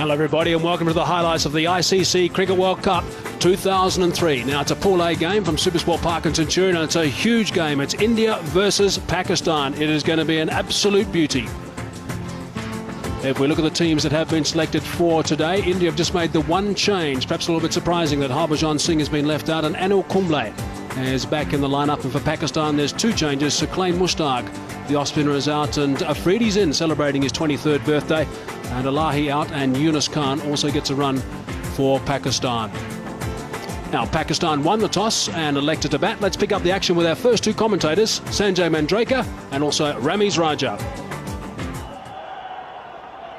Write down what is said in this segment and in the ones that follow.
Hello everybody and welcome to the highlights of the ICC Cricket World Cup 2003. Now it's a Pool A game from Supersport Park in Centurion and it's a huge game. It's India versus Pakistan. It is going to be an absolute beauty. If we look at the teams that have been selected for today, India have just made the one change. Perhaps a little bit surprising that Harbhajan Singh has been left out and Anil Kumble is back in the lineup. And for Pakistan there's two changes. Suqlain Mushtaq, the off spinner, is out and Afridi's in celebrating his 23rd birthday. And Elahi out and Yunus Khan also gets a run for Pakistan. Now Pakistan won the toss and elected to bat. Let's pick up the action with our first two commentators, Sanjay Manjrekar and also Ramiz Raja.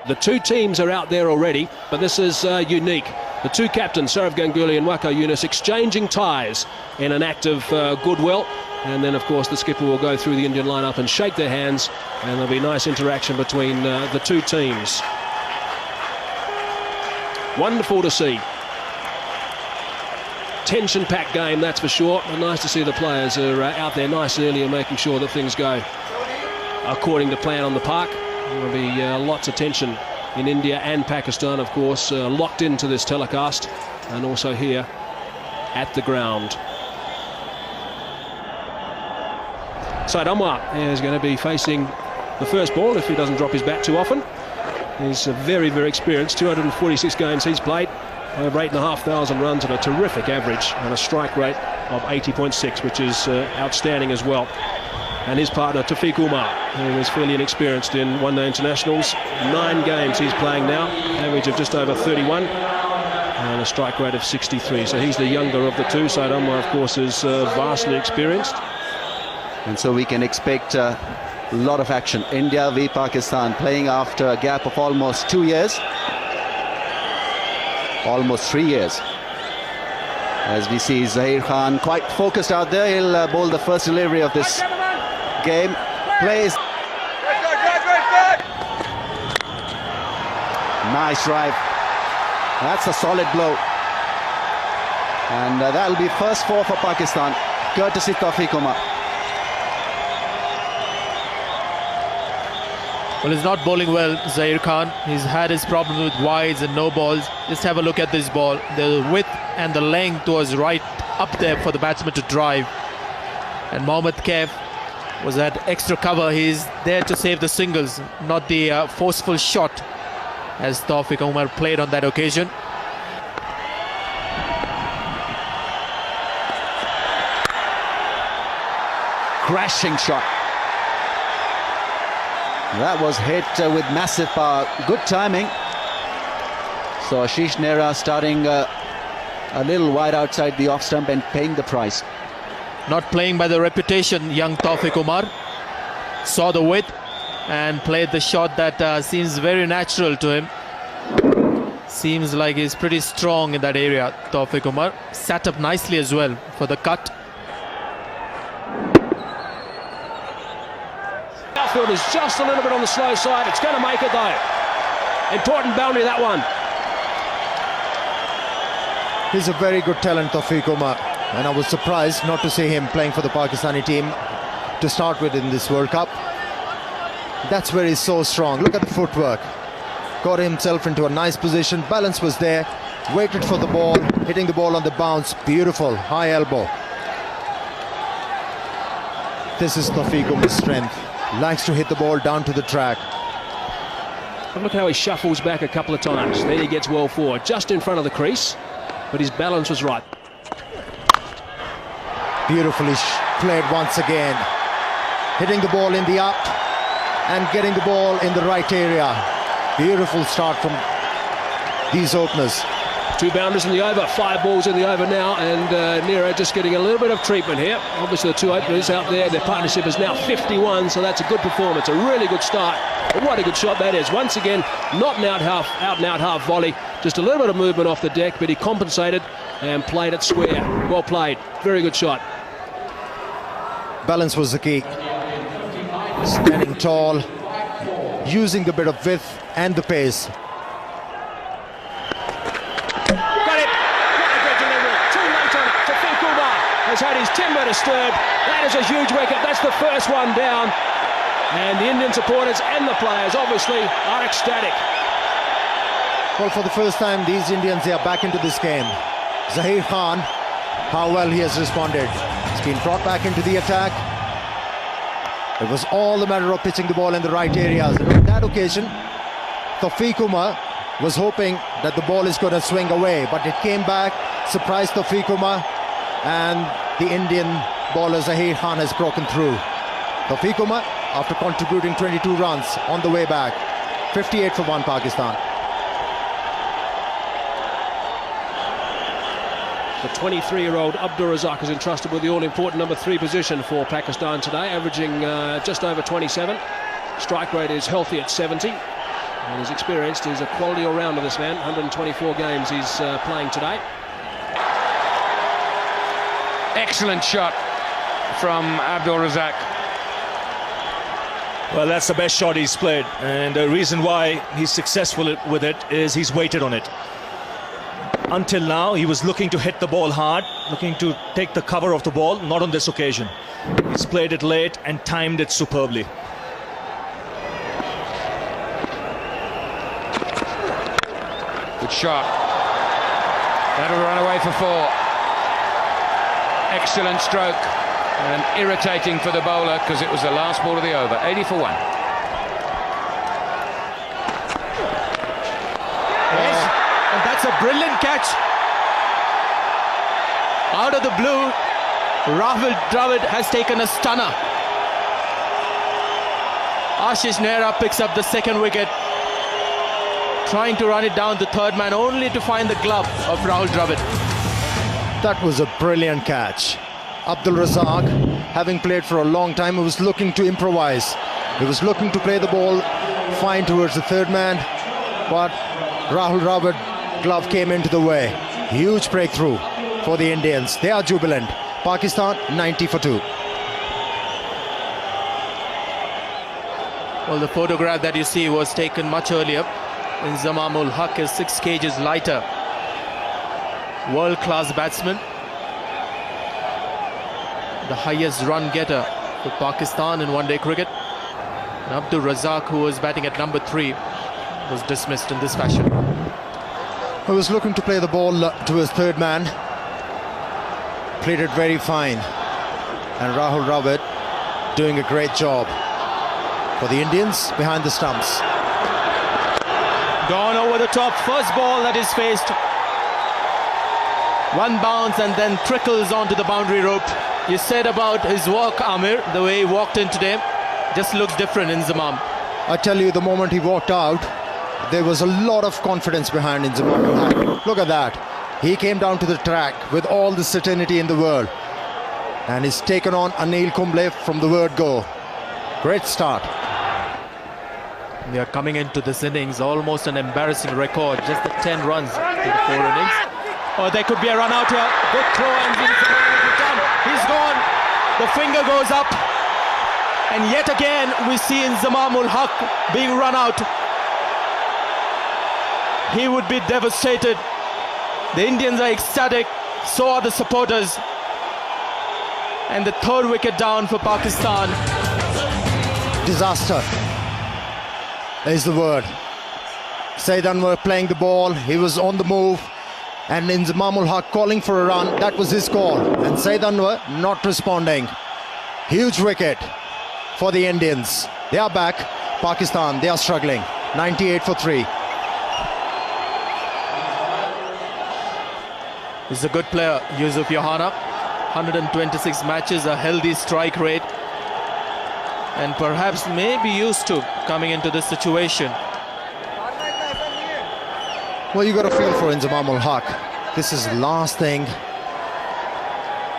The two teams are out there already, but this is unique. The two captains, Sourav Ganguly and Waqar Younis, exchanging ties in an act of goodwill. And then, of course, the skipper will go through the Indian lineup and shake their hands, and there'll be nice interaction between the two teams. Wonderful to see. Tension-packed game, that's for sure. And nice to see the players are out there nice and early and making sure that things go according to plan on the park. There will be lots of tension in India and Pakistan, of course, locked into this telecast, and also here at the ground. Syed Anwar is going to be facing the first ball if he doesn't drop his bat too often. He's very, very experienced. 246 games he's played, over 8,500 runs and a terrific average and a strike rate of 80.6, which is outstanding as well. And his partner Taufeeq Umar, who is fairly inexperienced in one-day internationals. 9 games he's playing now, average of just over 31 and a strike rate of 63. So he's the younger of the two. Syed Anwar, of course, is vastly experienced. And so we can expect a lot of action. India v Pakistan, playing after a gap of almost 2 years. Almost 3 years. As we see Zaheer Khan quite focused out there. He'll bowl the first delivery of this game. Plays. Nice drive. That's a solid blow. And that'll be first 4 for Pakistan, courtesy Taufeeq Umar. Well, he's not bowling well, Zaheer Khan. He's had his problem with wides and no balls. Just have a look at this ball. The width and the length was right up there for the batsman to drive. And Mohammad Kaif was at extra cover. He's there to save the singles, not the forceful shot, as Taufeeq Umar played on that occasion. Crashing shot. That was hit with massive power. Good timing. So Ashish Nehra starting a little wide outside the off stump and paying the price. Not playing by the reputation, young Taufeeq Umar. Saw the width and played the shot that seems very natural to him. Seems like he's pretty strong in that area, Taufeeq Umar. Sat up nicely as well for the cut. Outfield is just a little bit on the slow side. It's going to make it though. Important boundary, that one. He's a very good talent, Taufeeq Umar, and I was surprised not to see him playing for the Pakistani team to start with in this World Cup. That's where he's so strong. Look at the footwork. Got himself into a nice position. Balance was there. Waited for the ball, hitting the ball on the bounce. Beautiful, high elbow. This is Taufeeq Umar's strength. Likes to hit the ball down to the track. And look how he shuffles back a couple of times. Then he gets well forward, just in front of the crease, but his balance was right. Beautifully played once again. Hitting the ball in the up and getting the ball in the right area. Beautiful start from these openers. 2 boundaries in the over, 5 balls in the over now, and Nehra just getting a little bit of treatment here. Obviously the 2 openers out there, their partnership is now 51, so that's a good performance, a really good start. But what a good shot that is. Once again, not an out and out half volley, just a little bit of movement off the deck, but he compensated and played it square. Well played, very good shot. Balance was the key. Standing tall, using the bit of width and the pace. Has had his timber disturbed. That is a huge wicket. That's the first one down. And the Indian supporters and the players obviously are ecstatic. Well, for the first time, these Indians, they are back into this game. Zaheer Khan, how well he has responded. He's been brought back into the attack. It was all a matter of pitching the ball in the right areas. And on that occasion, Tawfiq Umar was hoping that the ball is going to swing away, but it came back, surprised Tawfiq Umar, and the Indian bowler Zaheer Khan has broken through. Tawfiq Umar, after contributing 22 runs on the way back, 58 for 1 Pakistan. The 23-year-old Abdul Razak is entrusted with the all-important number 3 position for Pakistan today, averaging just over 27. Strike rate is healthy at 70. And he's experienced. He's a quality all-rounder, this man. 124 games he's playing today. Excellent shot from Abdul Razak. Well, that's the best shot he's played, and the reason why he's successful with it is he's waited on it. Until now, he was looking to hit the ball hard, looking to take the cover of the ball, not on this occasion. He's played it late and timed it superbly. Good shot. That'll run away for 4. Excellent stroke, and irritating for the bowler because it was the last ball of the over. 80 for 1. Yes, and that's a brilliant catch. Out of the blue, Rahul Dravid has taken a stunner. Ashish Nehra picks up the 2nd wicket, trying to run it down the 3rd man, only to find the glove of Rahul Dravid. That was a brilliant catch. Abdul Razak, having played for a long time, he was looking to improvise. He was looking to play the ball fine towards the 3rd man, but Rahul Dravid glove came into the way. Huge breakthrough for the Indians. They are jubilant. Pakistan 90 for 2. Well, the photograph that you see was taken much earlier. Inzamam-ul Haq is 6 kgs lighter. World-class batsman. The highest run getter for Pakistan in one-day cricket. And Abdul Razak, who was batting at number 3, was dismissed in this fashion. He was looking to play the ball to his 3rd man. Played it very fine. And Rahul Dravid doing a great job. For the Indians, behind the stumps. Gone over the top. First ball that is faced. One bounce and then trickles onto the boundary rope. You said about his walk, Amir, the way he walked in today, just looks different in Inzamam. I tell you, the moment he walked out, there was a lot of confidence behind Inzamam. Look at that. He came down to the track with all the certainty in the world. And he's taken on Anil Kumble from the word go. Great start. They are coming into this innings, almost an embarrassing record. Just the 10 runs in the 4 innings. Oh, there could be a run out here. Good throw and he's gone. The finger goes up. And yet again, we see Inzamam-ul Haq being run out. He would be devastated. The Indians are ecstatic. So are the supporters. And the 3rd wicket down for Pakistan. Disaster is the word. Saeed Anwar playing the ball. He was on the move. And Inzamam-ul Haq calling for a run. That was his call. And Saeed Anwar not responding. Huge wicket for the Indians. They are back. Pakistan, they are struggling. 98 for 3. He's a good player, Yusuf Yohana. 126 matches, a healthy strike rate. And perhaps may be used to coming into this situation. Well, you got to feel for Inzamam-ul Haq. This is the last thing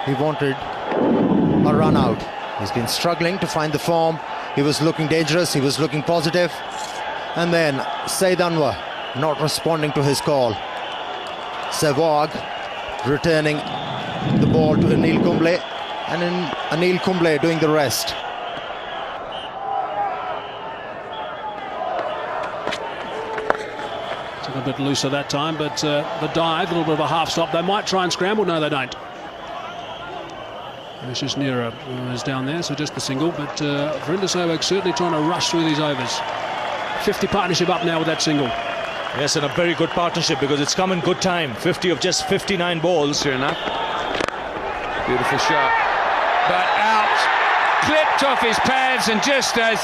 he wanted, a run out. He's been struggling to find the form. He was looking dangerous, he was looking positive. And then Saeed Anwar not responding to his call. Sehwag returning the ball to Anil Kumble, and then Anil Kumble doing the rest. Took a bit looser that time, but the dive, a little bit of a half stop. They might try and scramble. No, they don't. Ashish Nehra is down there, so just the single. But Virender Sehwag certainly trying to rush through these overs. 50 partnership up now with that single. Yes, and a very good partnership because it's come in good time. 50 of just 59 balls. Sure enough. Beautiful shot. But out. Clipped off his pads, and just as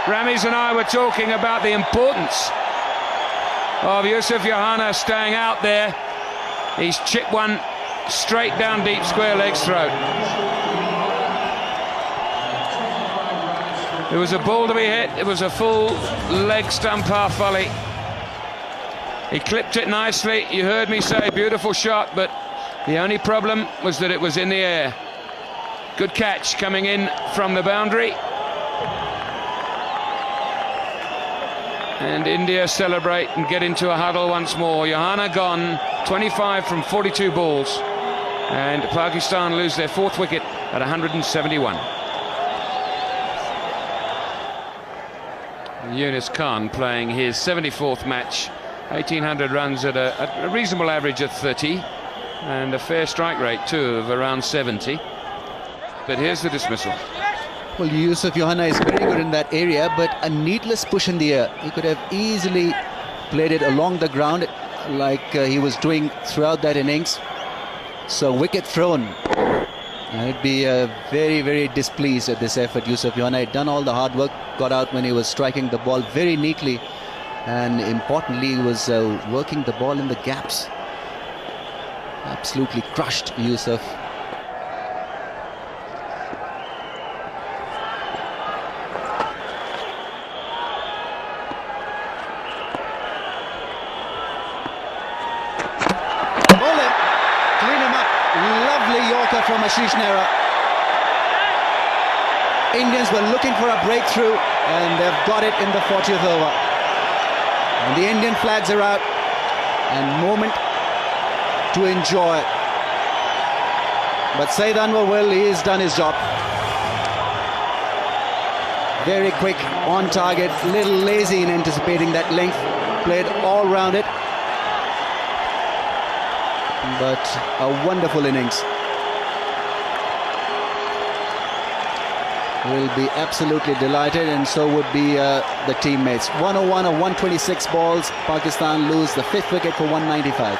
Ramiz and I were talking about the importance of Yusuf Yohana staying out there, he's chipped one straight down deep square leg's throat. It was a ball to be hit. It was a full leg stump half volley. He clipped it nicely. You heard me say beautiful shot, but the only problem was that it was in the air. Good catch coming in from the boundary. And India celebrate and get into a huddle once more. Yohana gone, 25 from 42 balls. And Pakistan lose their 4th wicket at 171. Yunus Khan playing his 74th match. 1,800 runs at a reasonable average of 30. And a fair strike rate too of around 70. But here's the dismissal. Well, Yusuf Yohana is very good in that area, but a needless push in the air. He could have easily played it along the ground like he was doing throughout that innings. So wicket thrown. I'd be very, very displeased at this effort. Yusuf Yohana had done all the hard work, got out when he was striking the ball very neatly, and importantly he was working the ball in the gaps. Absolutely crushed Yusuf. From Ashish Nehra. Indians were looking for a breakthrough, and they've got it in the 40th over. And the Indian flags are out, and moment to enjoy. But Saeed Anwar, well, he's done his job. Very quick, on target, little lazy in anticipating that length. Played all round it. But a wonderful innings. Will be absolutely delighted, and so would be the teammates. 101 of 126 balls. Pakistan lose the 5th wicket for 195.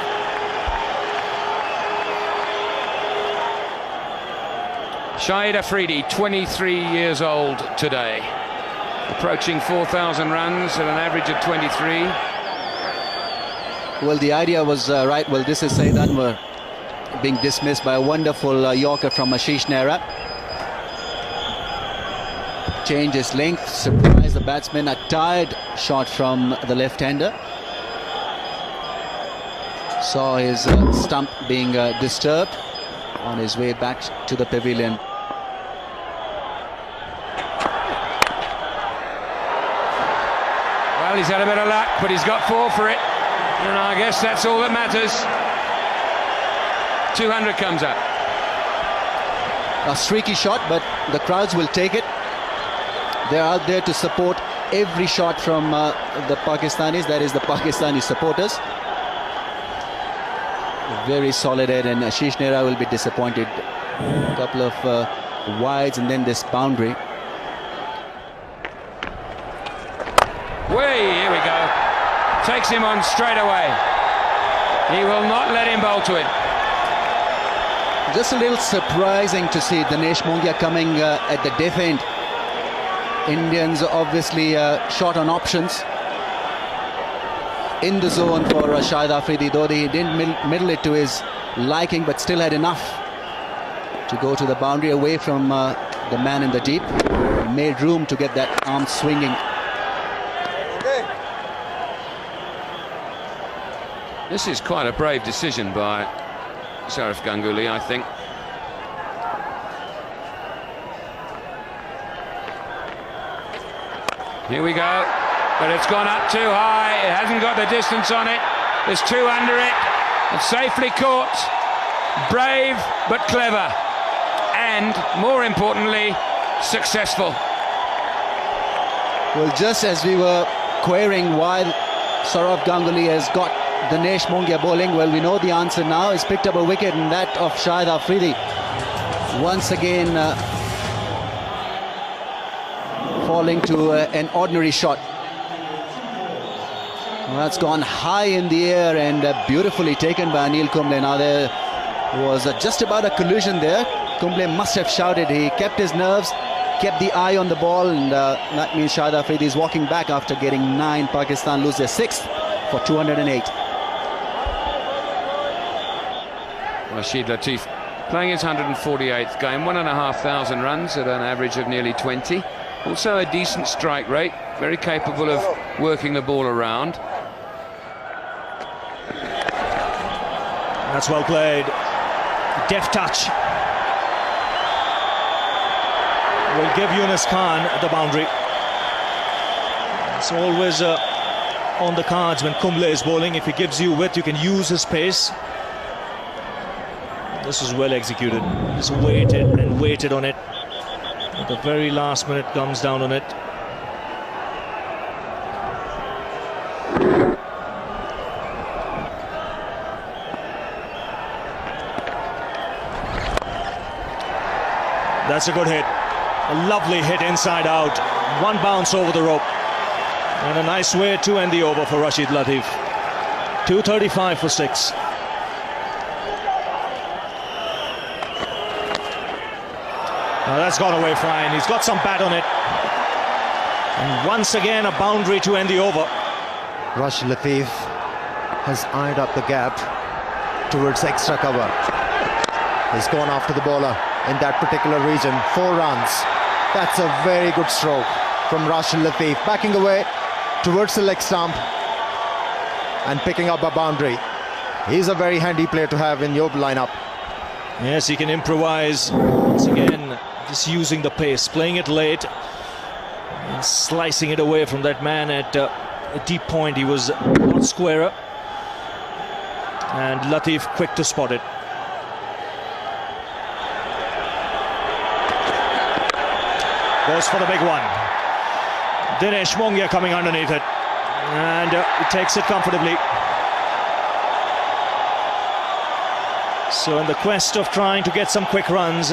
Shahid Afridi, 23 years old today, approaching 4,000 runs at an average of 23. Well, the idea was right. Well, this is Saeed Anwar being dismissed by a wonderful Yorker from Ashish Nehra. Change his length, surprise the batsman. A tired shot from the left-hander. Saw his stump being disturbed on his way back to the pavilion. Well, he's had a bit of luck, but he's got 4 for it. And I guess that's all that matters. 200 comes up. A streaky shot, but the crowds will take it. They're out there to support every shot from the Pakistanis, that is the Pakistani supporters. Very solid head, and Ashish Nehra will be disappointed. A couple of wides and then this boundary. Way, here we go. Takes him on straight away. He will not let him bowl to it. Just a little surprising to see Dinesh Mongia coming at the death end. Indians obviously short on options in the zone for Shahid Afridi, though he didn't middle it to his liking, but still had enough to go to the boundary away from the man in the deep. Made room to get that arm swinging. This is quite a brave decision by Sharaf Ganguly, I think. Here we go, but it's gone up too high. It hasn't got the distance on it. There's 2 under it. It's safely caught. Brave but clever, and more importantly, successful. Well, just as we were querying why Sharaf Ganguly has got Dinesh Mongia bowling, well, we know the answer now. He's picked up a wicket, and that of Shahid Afridi. Once again falling to an ordinary shot. Well, that's gone high in the air and beautifully taken by Anil Kumble. Now there was just about a collision there. Kumble must have shouted. He kept his nerves, kept the eye on the ball, and that means Shahid Afridi is walking back after getting 9. Pakistan lose their 6th for 208. Rashid Latif playing his 148th game, 1,500 runs at an average of nearly 20. Also a decent strike rate, very capable of working the ball around. That's well played. Deft touch. Will give Yunus Khan the boundary. It's always on the cards when Kumble is bowling. If he gives you width, you can use his pace. This is well executed. Just waited and waited on it. At the very last minute comes down on it. That's a good hit. A lovely hit inside out. One bounce over the rope. And a nice way to end the over for Rashid Latif. 235 for 6. Now that's gone away fine. He's got some bat on it. And once again a boundary to end the over. Rashid Latif has eyed up the gap towards extra cover. He's gone after the bowler in that particular region. 4 runs. That's a very good stroke from Rashid Latif, backing away towards the leg stump and picking up a boundary. He's a very handy player to have in your lineup. Yes, he can improvise. Once again, just using the pace, playing it late and slicing it away from that man at a deep point. He was a lot squarer, and Latif quick to spot it. Goes for the big one. Dinesh Mongia coming underneath it, and he takes it comfortably. So in the quest of trying to get some quick runs,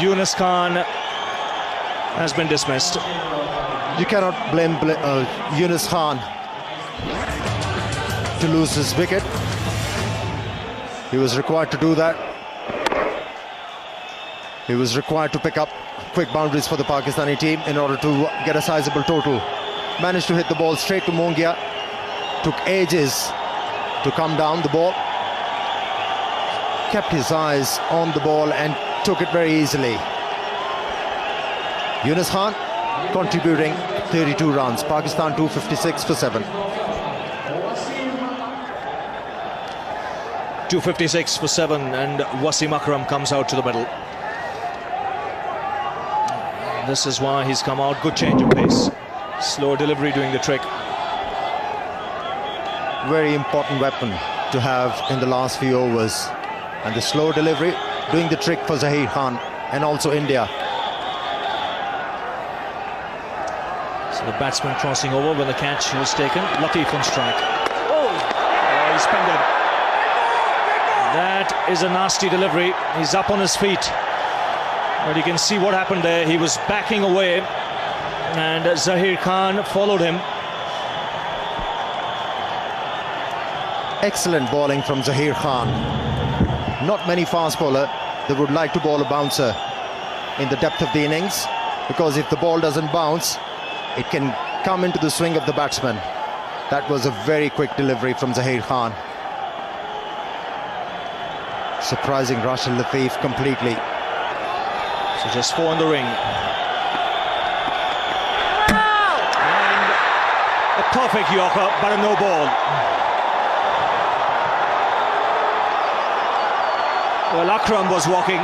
Yunus Khan has been dismissed. You cannot blame Yunus Khan to lose his wicket. He was required to do that. He was required to pick up quick boundaries for the Pakistani team in order to get a sizable total. Managed to hit the ball straight to Mongia. Took ages to come down the ball. Kept his eyes on the ball and took it very easily. Yunus Khan contributing 32 runs. Pakistan 256 for 7. 256 for 7, and Wasim Akram comes out to the middle. This is why he's come out. Good change of pace. Slow delivery doing the trick. Very important weapon to have in the last few overs. And the slow delivery doing the trick for Zaheer Khan and also India. So the batsman crossing over when the catch was taken. Latif on strike. Oh, he's pinned it. That is a nasty delivery. He's up on his feet. But you can see what happened there. He was backing away and Zaheer Khan followed him. Excellent bowling from Zaheer Khan. Not many fast bowler that would like to bowl a bouncer in the depth of the innings, because if the ball doesn't bounce, it can come into the swing of the batsman. That was a very quick delivery from Zaheer Khan. Surprising Rashid Latif completely. So just 4 in the ring. And a perfect yorker, but a no ball. Well, Akram was walking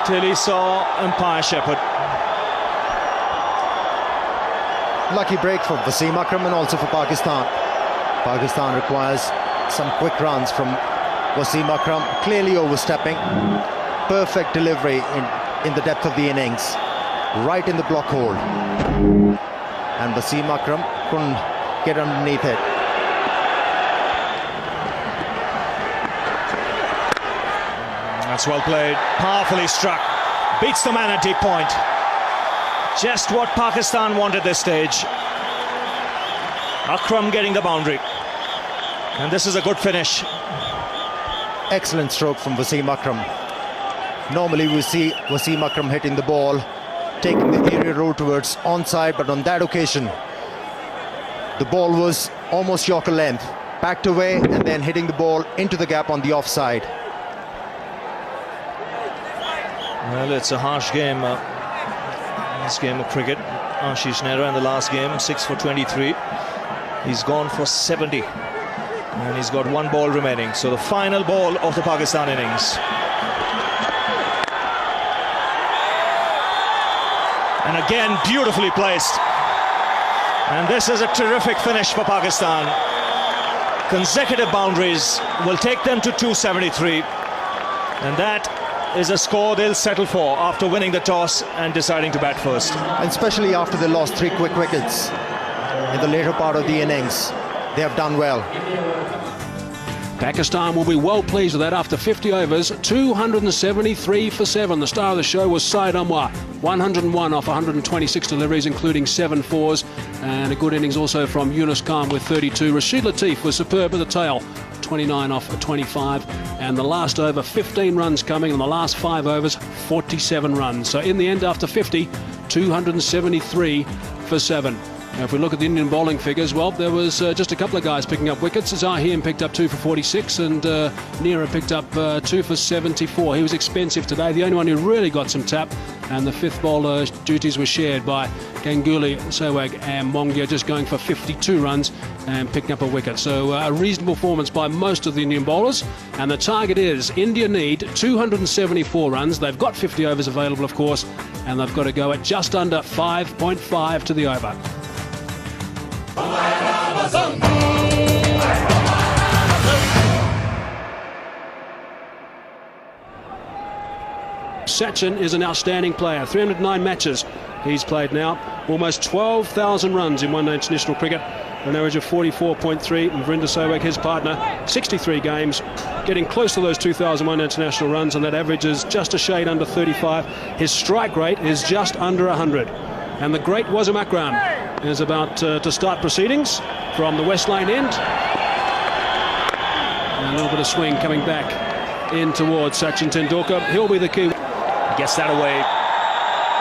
till he saw umpire Shepherd. Lucky break for Wasim Akram and also for Pakistan. Pakistan requires some quick runs from Wasim Akram, clearly overstepping. Perfect delivery in the depth of the innings, right in the block hole. And Wasim Akram couldn't get underneath it. That's well played, powerfully struck, beats the man at deep point. Just what Pakistan wanted this stage. Akram getting the boundary. And this is a good finish. Excellent stroke from Wasim Akram. Normally we see Wasim Akram hitting the ball, taking the area road towards onside, but on that occasion, the ball was almost Yorker length, backed away and then hitting the ball into the gap on the offside. Well, it's a harsh game, this game of cricket. Ashish Nehra in the last game, 6 for 23. He's gone for 70. And he's got one ball remaining. So the final ball of the Pakistan innings. And again, beautifully placed. And this is a terrific finish for Pakistan. Consecutive boundaries will take them to 273. And that is a score they'll settle for after winning the toss and deciding to bat first. And especially after they lost 3 quick wickets in the later part of the innings. They have done well. Pakistan will be well pleased with that after 50 overs, 273 for 7. The star of the show was Syed Anwar, 101 off 126 deliveries, including 7 fours, and a good innings also from Yunus Khan with 32. Rashid Latif was superb at the tail, 29 off 25, and the last over, 15 runs coming, and the last 5 overs, 47 runs. So in the end, after 50, 273 for 7. Now, if we look at the Indian bowling figures, well, there was just a couple of guys picking up wickets. Zaheem picked up 2 for 46 and Nehra picked up 2 for 74. He was expensive today, the only one who really got some tap, and the 5th bowler duties were shared by Ganguly, Sehwag and Mongia, just going for 52 runs and picking up a wicket. So a reasonable performance by most of the Indian bowlers, and the target is India need 274 runs. They've got 50 overs available, of course, and they've got to go at just under 5.5 to the over. Sachin is an outstanding player. 309 matches he's played now. Almost 12,000 runs in one-day international cricket. An average of 44.3. And Virender Sehwag, his partner, 63 games. Getting close to those 2,000 one-day international runs, and that average is just a shade under 35. His strike rate is just under 100. And the great Wasim Akram is about to start proceedings from the West Lane end. And a little bit of swing coming back in towards Sachin Tendulkar. He'll be the key. Gets that away.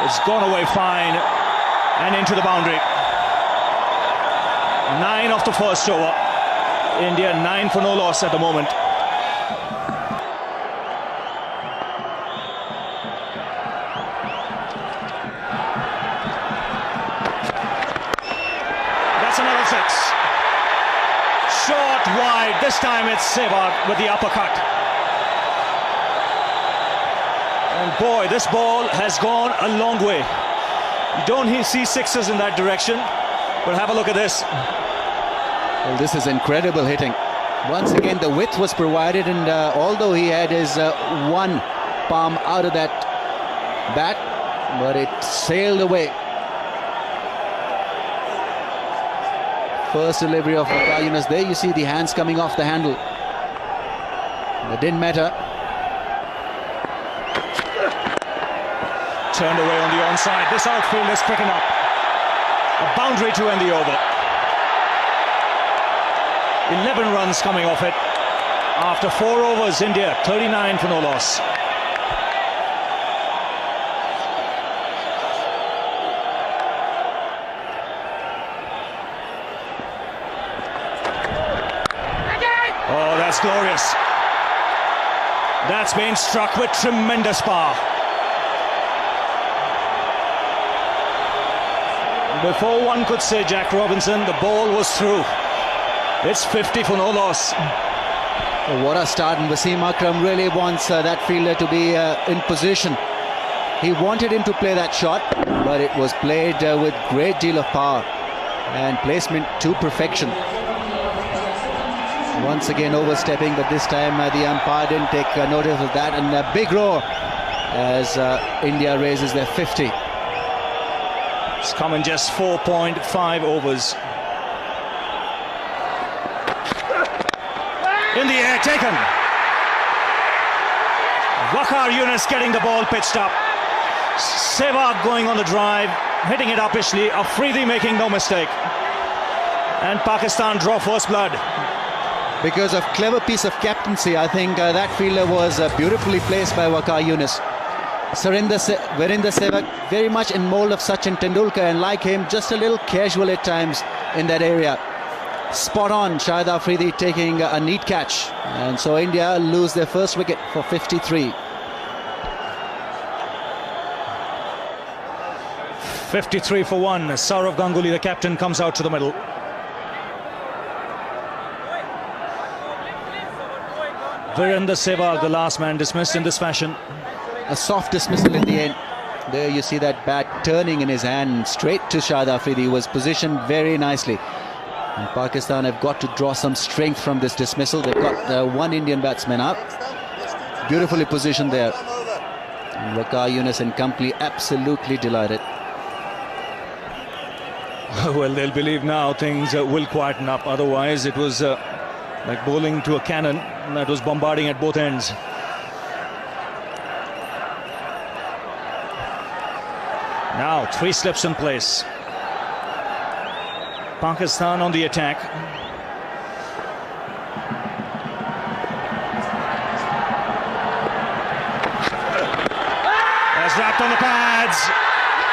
It's gone away fine and into the boundary. 9 off the first over. India 9 for no loss at the moment. That's another 6. Short wide. This time it's Sehwag with the uppercut. And boy, this ball has gone a long way. You don't see 6s in that direction, but have a look at this. Well, this is incredible hitting. Once again, the width was provided, and although he had his one palm out of that bat, but it sailed away. First delivery of Waqar Younis. There you see the hands coming off the handle. It didn't matter. Turned away on the onside. This outfield is quick enough. A boundary to end the over. 11 runs coming off it. After 4 overs, India 39 for no loss. Oh, that's glorious. That's been struck with tremendous power. Before one could say Jack Robinson, the ball was through. It's 50 for no loss. Oh, what a start, and Wasim Akram really wants that fielder to be in position. He wanted him to play that shot, but it was played with great deal of power and placement to perfection. Once again overstepping, but this time the umpire didn't take notice of that, and a big roar as India raises their 50. It's come in just 4.5 overs. In the air, taken. Waqar Younis getting the ball pitched up. Sehwag going on the drive, hitting it uppishly. Afridi making no mistake. and Pakistan draw first blood. Because of clever piece of captaincy, I think that fielder was beautifully placed by Waqar Younis. Virender Sehwag, very much in mold of Sachin Tendulkar, and like him, just a little casual at times in that area. Spot on, Shahid Afridi taking a neat catch, and so India lose their first wicket for 53. 53 for 1. Sourav Ganguly, the captain, comes out to the middle. Virender Sehwag, the last man, dismissed in this fashion. A soft dismissal in the end. There you see that bat turning in his hand straight to Shahid Afridi. He was positioned very nicely. And Pakistan have got to draw some strength from this dismissal. They've got one Indian batsman up. Beautifully positioned there. And Waqar Younis and company absolutely delighted. Well, they'll believe now things will quieten up. Otherwise, it was like bowling to a cannon that was bombarding at both ends. Now, 3 slips in place. Pakistan on the attack. That's wrapped on the pads.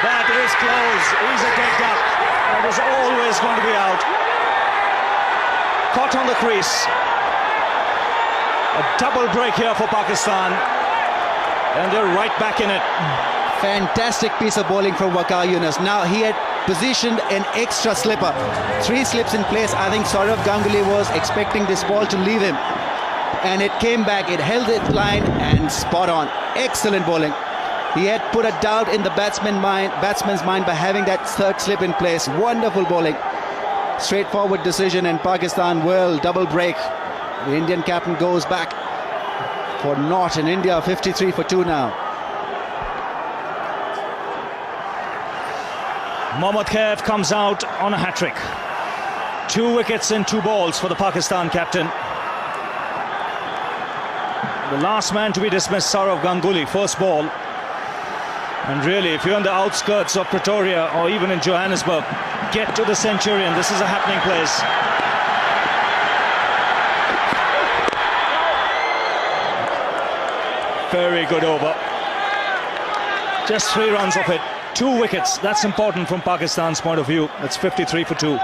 That is close. Easy take up. That was always going to be out. Caught on the crease. A double break here for Pakistan. And they're right back in it. Fantastic piece of bowling from Waqar Younis. Now he had positioned an extra slipper. 3 slips in place. I think Sourav Ganguly was expecting this ball to leave him. And it came back. It held its line and spot on. Excellent bowling. He had put a doubt in the batsman's mind by having that 3rd slip in place. Wonderful bowling. Straightforward decision, and Pakistan will double break. The Indian captain goes back for naught, and India 53 for 2 now. Mohammad Khaif comes out on a hat-trick. 2 wickets in 2 balls for the Pakistan captain. The last man to be dismissed, Sourav Ganguly, first ball. And really, if you're on the outskirts of Pretoria or even in Johannesburg, get to the Centurion. This is a happening place. Very good over. Just 3 runs of it. 2 wickets. That's important from Pakistan's point of view. It's 53 for 2.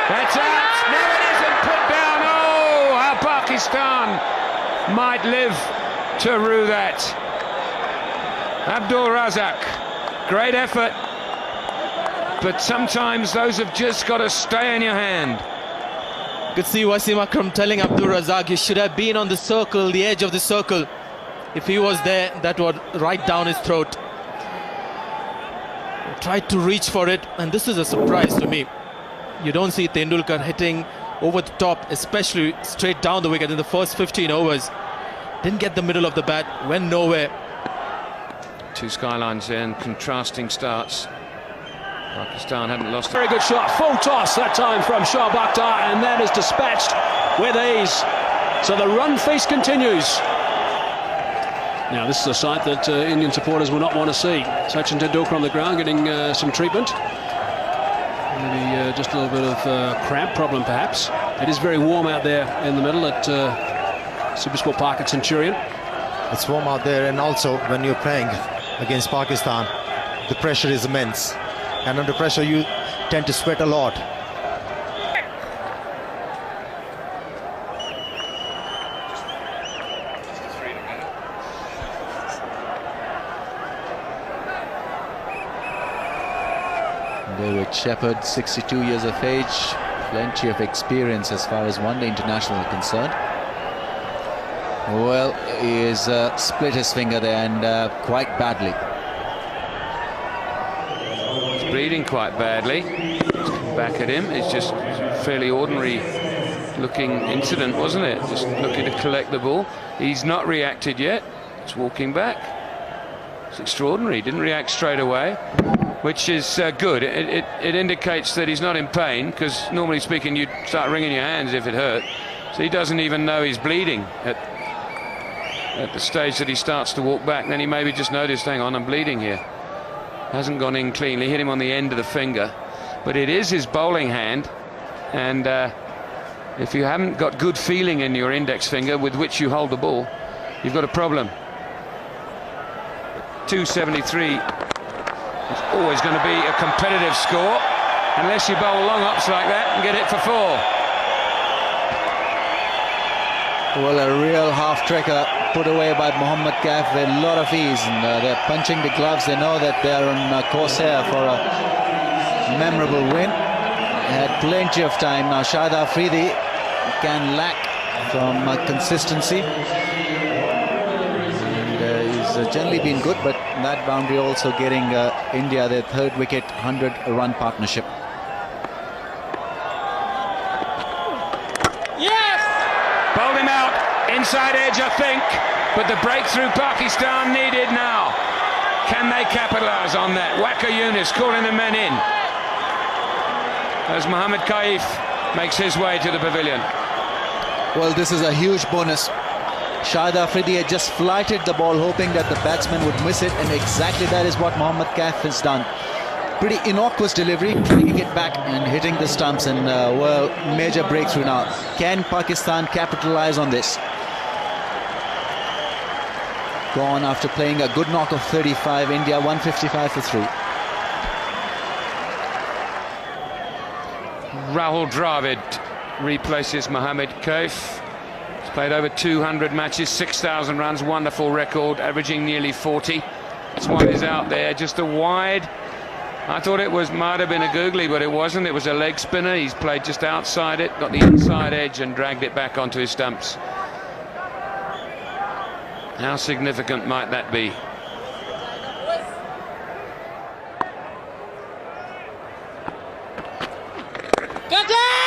That's out. No, it isn't put down. Oh, how Pakistan might live to rue that. Abdul Razak, great effort, but sometimes those have just got to stay in your hand. Could see Wasim Akram telling Abdul Razak he should have been on the circle, the edge of the circle. If he was there, that would right down his throat. Tried to reach for it, and this is a surprise to me. You don't see Tendulkar hitting over the top, especially straight down the wicket in the first 15 overs. Didn't get the middle of the bat, went nowhere. 2 skylines in, contrasting starts. Pakistan hadn't lost. Very good shot, full toss that time from Shoaib Akhtar, and that is dispatched with ease. So the run feast continues. Now this is a sight that Indian supporters will not want to see. Sachin Tendulkar on the ground getting some treatment. Maybe just a little bit of cramp problem perhaps. It is very warm out there in the middle at Supersport Park at Centurion. It's warm out there, and also when you're playing against Pakistan, the pressure is immense. And under pressure, you tend to sweat a lot. David Shepherd, 62 years of age, plenty of experience as far as one-day international is concerned. Well, he has split his finger there, and quite badly. He's bleeding quite badly. Back at him. It's just a fairly ordinary looking incident, wasn't it? Just looking to collect the ball. He's not reacted yet. It's walking back. It's extraordinary. Didn't react straight away, which is good. It indicates that he's not in pain, because normally speaking you'd start wringing your hands if it hurt. So he doesn't even know he's bleeding at the stage that he starts to walk back, then he maybe just noticed, hang on, I'm bleeding here. Hasn't gone in cleanly, hit him on the end of the finger. But it is his bowling hand, and if you haven't got good feeling in your index finger with which you hold the ball, you've got a problem. 273 is always going to be a competitive score, unless you bowl long ups like that and get it for 4. Well, a real half-trekker put away by Mohammad Kaif with a lot of ease, and they're punching the gloves. They know that they're on course here for a memorable win. They had plenty of time. Now Shahid Afridi can lack from consistency, and he's generally been good, but that boundary also getting India their 3rd wicket, 100-run partnership. Bowled him out, inside edge I think, but the breakthrough Pakistan needed now. Can they capitalise on that? Waqar Younis calling the men in as Mohammad Kaif makes his way to the pavilion. Well, this is a huge bonus. Shahid Afridi had just flighted the ball hoping that the batsman would miss it, and exactly that is what Mohammad Kaif has done. Pretty innocuous delivery, taking it back and hitting the stumps, and well, major breakthrough now. Can Pakistan capitalise on this? Gone after playing a good knock of 35, India 155 for 3. Rahul Dravid replaces Mohammad Kaif. He's played over 200 matches, 6,000 runs, wonderful record, averaging nearly 40. That's why he's out there, just a wide. I thought it might have been a googly, but it wasn't. It was a leg spinner. He's played just outside it, got the inside edge and dragged it back onto his stumps. How significant might that be?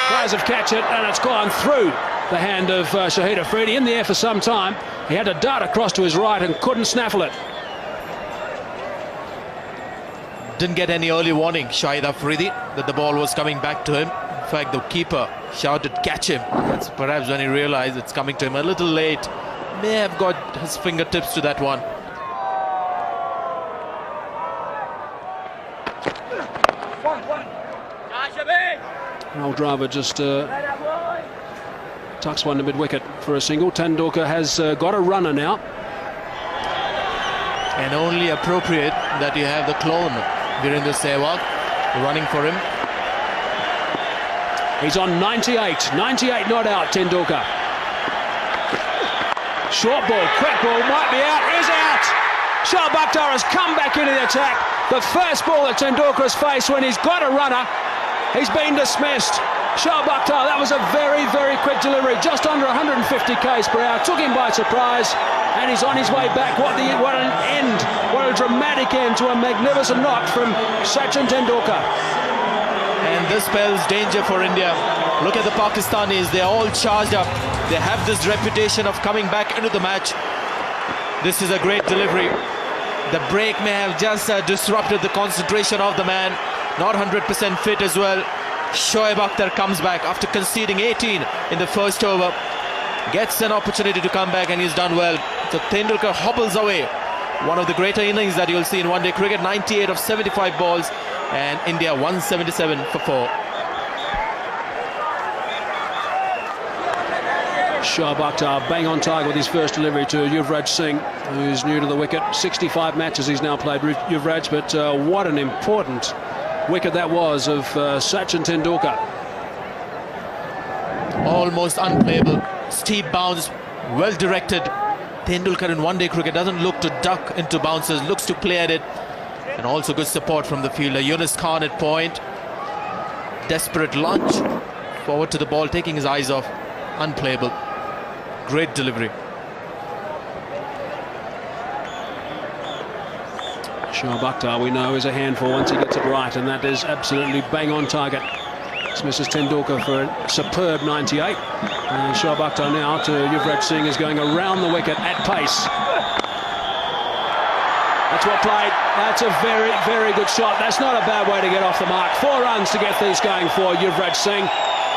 Players have catch it, and it's gone through the hand of Shahid Afridi. In the air for some time. He had to dart across to his right and couldn't snaffle it. Didn't get any early warning, Shahid Afridi, that the ball was coming back to him. In fact, the keeper shouted, "Catch him." That's perhaps when he realized it's coming to him a little late. May have got his fingertips to that one. Rahul Dravid just tucks one to mid-wicket for a single. Tendulkar has got a runner now. And only appropriate that you have the clone, Virendra Sehwag, running for him. He's on 98. 98 not out, Tendulkar. Short ball, quick ball, might be out, is out! Shoaib Akhtar has come back into the attack. The first ball that Tendulkar has faced when he's got a runner, he's been dismissed. Shoaib Akhtar, that was a very, very quick delivery, just under 150 k's per hour, took him by surprise, and he's on his way back. What an end, what a dramatic end to a magnificent knock from Sachin Tendulkar. And this spells danger for India. Look at the Pakistanis, they're all charged up. They have this reputation of coming back into the match. This is a great delivery. The break may have just disrupted the concentration of the man. Not 100% fit as well. Shoaib Akhtar comes back after conceding 18 in the first over. Gets an opportunity to come back, and he's done well. So Tendulkar hobbles away. One of the greater innings that you'll see in one-day cricket. 98 of 75 balls, and India 177 for 4. Shoaib Akhtar bang on target with his first delivery to Yuvraj Singh, who's new to the wicket. 65 matches he's now played, Yuvraj, but what an important wicket that was of Sachin Tendulkar. Almost unplayable. Steep bounce, well directed. Tendulkar in one-day cricket doesn't look to duck into bounces, looks to play at it. And also good support from the fielder. Yunus Khan at point. Desperate lunge. Forward to the ball, taking his eyes off. Unplayable. Great delivery. Shoaib Akhtar, we know, is a handful once he gets it right, and that is absolutely bang on target. This misses Tendulkar for a superb 98. And Shoaib Akhtar now to Yuvraj Singh is going around the wicket at pace. That's well played. That's a very, very good shot. That's not a bad way to get off the mark. 4 runs to get these going for Yuvraj Singh.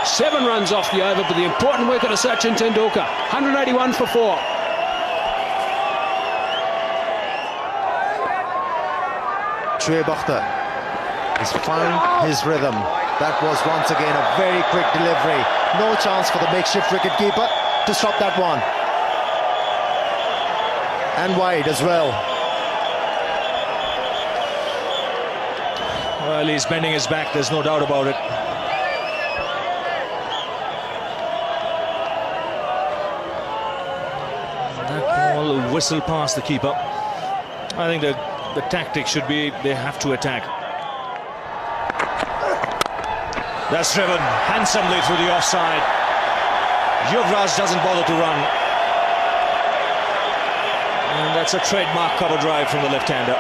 7 runs off the over, but the important wicket of Sachin Tendulkar. 181 for 4. Shoaib Akhtar has found his rhythm. That was once again a very quick delivery. No chance for the makeshift wicketkeeper to stop that one. And wide as well. Well, he's bending his back, there's no doubt about it. That ball whistled past the keeper. I think the tactic should be they have to attack. That's driven handsomely through the offside. Yuvraj doesn't bother to run. And that's a trademark cover drive from the left-hander.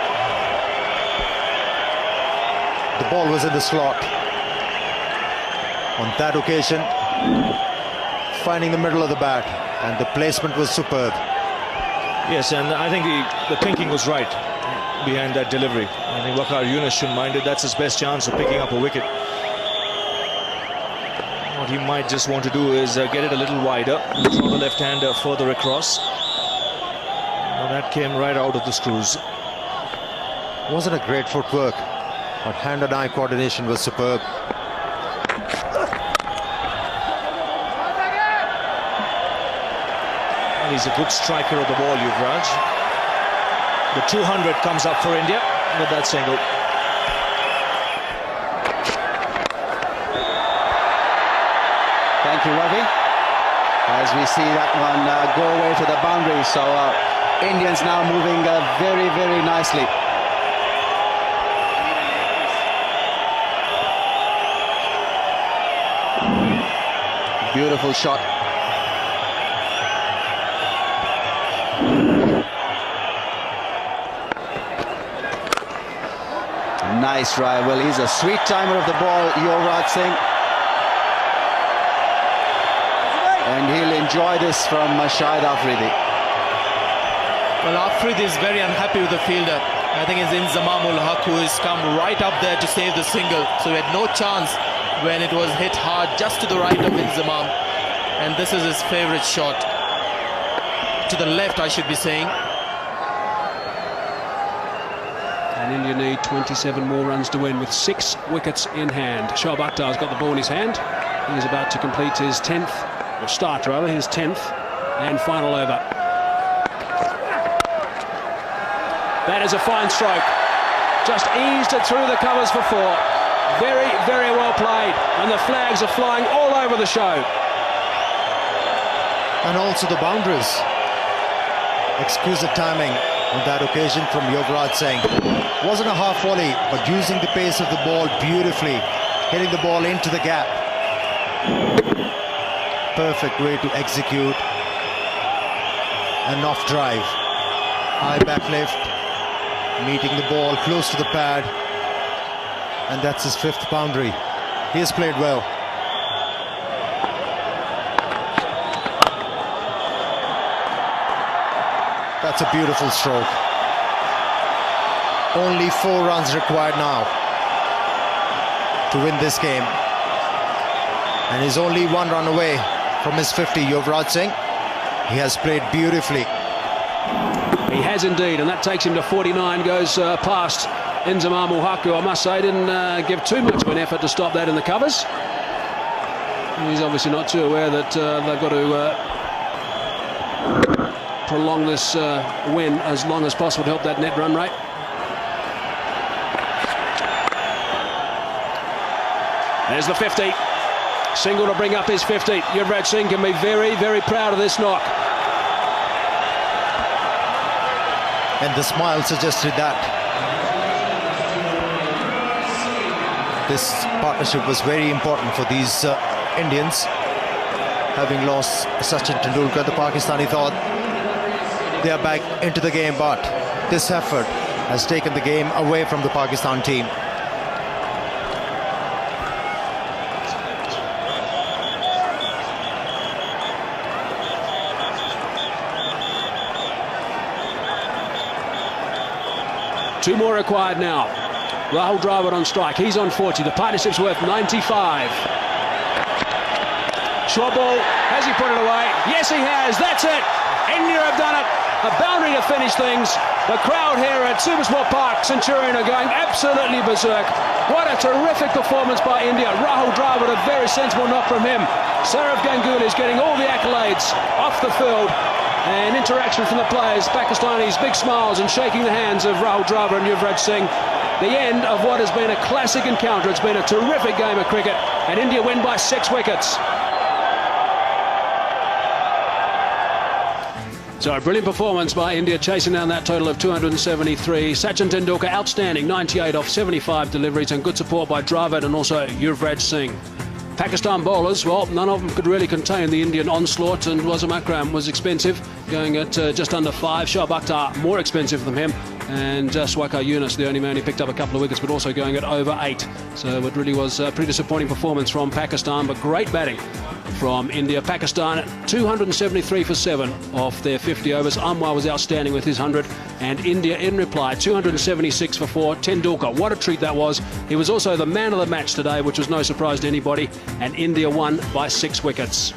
The ball was in the slot. On that occasion, finding the middle of the bat, and the placement was superb. Yes, and I think the thinking was right behind that delivery. I think Waqar Younis shouldn't mind it. That's his best chance of picking up a wicket. What he might just want to do is get it a little wider, throw the left-hander further across. Well, that came right out of the screws. Wasn't a great footwork, but hand and eye coordination was superb. And he's a good striker of the ball, Yuvraj. The 200 comes up for India with that single. Thank you, Ravi. As we see that one go away to the boundary. So Indians now moving very, very nicely. Beautiful shot. Nice drive. Well, he's a sweet timer of the ball, Yuvraj Singh. And he'll enjoy this from Shahid Afridi. Well, Afridi is very unhappy with the fielder. I think it's Inzamam ul Haq who has come right up there to save the single. So he had no chance when it was hit hard just to the right of Inzamam. And this is his favourite shot. To the left, I should be saying. And India need 27 more runs to win with 6 wickets in hand. Shoaib Akhtar's got the ball in his hand. He's about to complete his 10th, or start rather, his 10th and final over. That is a fine stroke. Just eased it through the covers for 4. Very, very well played. And the flags are flying all over the show. And also the boundaries. Exquisite timing on that occasion from Yuvraj Singh. Wasn't a half volley, but using the pace of the ball beautifully, hitting the ball into the gap. Perfect way to execute an off drive. High back lift, meeting the ball close to the pad, and that's his 5th boundary. He has played well. That's a beautiful stroke. Only 4 runs required now to win this game. And he's only 1 run away from his 50, Yuvraj Singh. He has played beautifully. He has indeed, and that takes him to 49, goes past Inzamam ul Haq, who I must say didn't give too much of an effort to stop that in the covers. He's obviously not too aware that they've got to prolong this win as long as possible to help that net run rate. There's the 50. Single to bring up his 50. Yuvraj Singh can be very, very proud of this knock. And the smile suggested that. This partnership was very important for these Indians. Having lost Sachin Tendulkar, the Pakistani thought they are back into the game, but this effort has taken the game away from the Pakistan team. Two more required now. Rahul Dravid on strike. He's on 40. The partnership's worth 95. Short ball. Has he put it away? Yes, he has. That's it. India have done it. a boundary to finish things. The crowd here at Supersport Park Centurion are going absolutely berserk. What a terrific performance by India. Rahul Dravid, a very sensible knock from him. Saurav Ganguly is getting all the accolades off the field. And interaction from the players, Pakistanis, big smiles and shaking the hands of Rahul Dravid and Yuvraj Singh. The end of what has been a classic encounter. It's been a terrific game of cricket, and India win by 6 wickets. So a brilliant performance by India, chasing down that total of 273. Sachin Tendulkar outstanding, 98 off 75 deliveries, and good support by Dravid and also Yuvraj Singh. Pakistan bowlers, well, none of them could really contain the Indian onslaught, and Wasim Akram was expensive, going at just under 5. Shoaib Akhtar more expensive than him, and Swaikar Yunus, the only man who picked up a couple of wickets, but also going at over 8. So it really was a pretty disappointing performance from Pakistan, but great batting from India. Pakistan 273 for 7 off their 50 overs. Anwar was outstanding with his 100, and India in reply 276 for 4. Tendulkar, what a treat that was. He was also the man of the match today, which was no surprise to anybody, and India won by 6 wickets.